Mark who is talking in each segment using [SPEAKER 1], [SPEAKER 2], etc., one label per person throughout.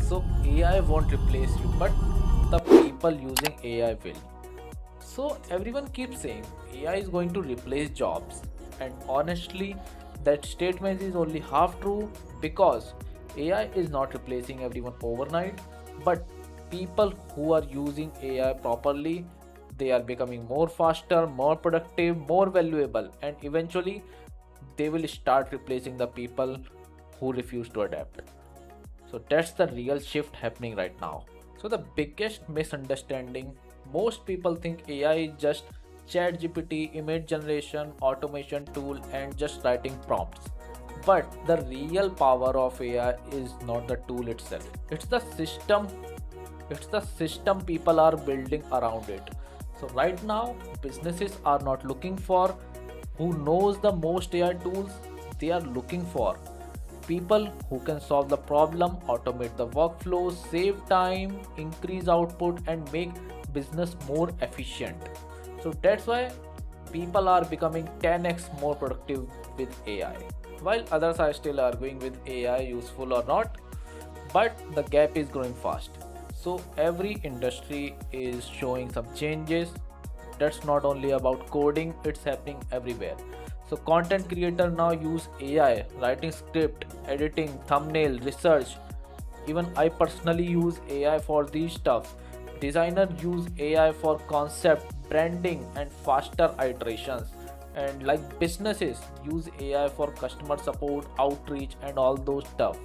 [SPEAKER 1] So AI won't replace you, but the people using AI will. So everyone keeps saying AI is going to replace jobs, and honestly, that statement is only half true because AI is not replacing everyone overnight, but people who are using AI properly, they are becoming more faster, more productive, more valuable, and eventually they will start replacing the people who refuse to adapt. So that's the real shift happening right now. So the biggest misunderstanding, most people think AI is just chat GPT, image generation, automation tool and just writing prompts. But the real power of AI is not the tool itself. It's the system people are building around it. So right now businesses are not looking for who knows the most AI tools, they are looking for people who can solve the problem, automate the workflows, save time, increase output, and make business more efficient. So that's why people are becoming 10x more productive with AI. While others are still arguing with AI useful or not, but the gap is growing fast. So every industry is showing some changes. That's not only about coding, it's happening everywhere. So content creator now use AI writing script, editing, thumbnail, research. Even I personally use AI for these stuff. Designer use AI for concept, branding and faster iterations. And like businesses use AI for customer support, outreach and all those stuff.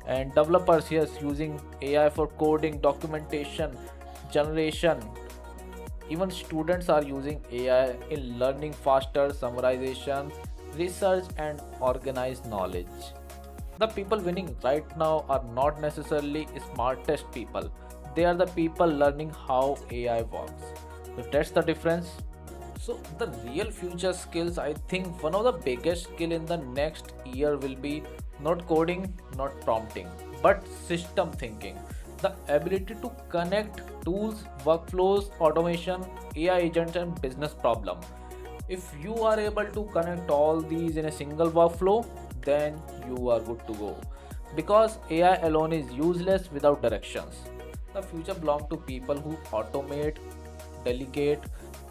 [SPEAKER 1] And developers, yes, using AI for coding, documentation, generation. Even students are using AI in learning faster, summarization, research and organized knowledge. The people winning right now are not necessarily smartest people, they are the people learning how AI works. So that's the difference. So the real future skills, I think one of the biggest skill in the next year will be not coding, not prompting, but system thinking. The ability to connect tools, workflows, automation, AI agents and business problem. If you are able to connect all these in a single workflow, then you are good to go. Because AI alone is useless without directions. The future belongs to people who automate, delegate,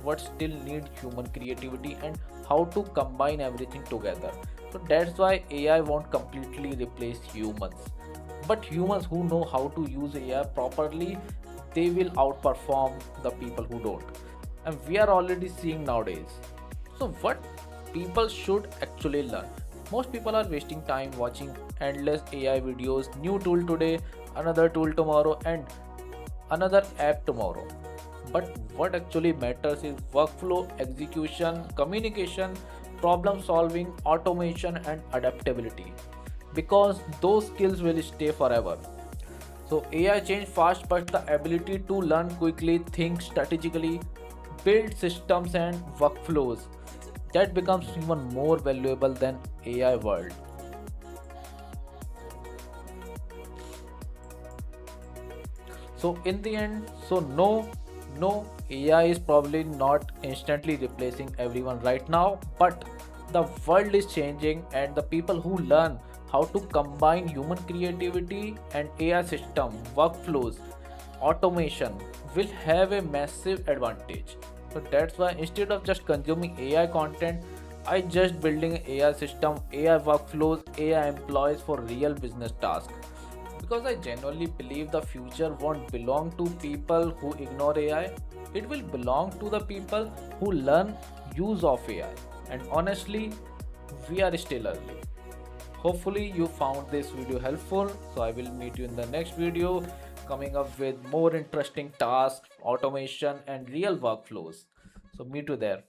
[SPEAKER 1] what still need human creativity and how to combine everything together. So that's why AI won't completely replace humans. But humans who know how to use AI properly, they will outperform the people who don't. And we are already seeing nowadays. So what people should actually learn? Most people are wasting time watching endless AI videos, new tool today, another tool tomorrow, and another app tomorrow. But what actually matters is workflow, execution, communication, problem solving, automation, and adaptability. Because those skills will stay forever. So AI change fast, but the ability to learn quickly, think strategically, build systems and workflows, that becomes even more valuable than AI world. So in the end, so no, AI is probably not instantly replacing everyone right now, but the world is changing and the people who learn how to combine human creativity and AI system, workflows, automation will have a massive advantage. So that's why instead of just consuming AI content, I just building AI system, AI workflows, AI employees for real business tasks. Because I genuinely believe the future won't belong to people who ignore AI. It will belong to the people who learn use of AI. And honestly, we are still early. Hopefully you found this video helpful. So I will meet you in the next video coming up with more interesting tasks, automation and real workflows. So meet you there.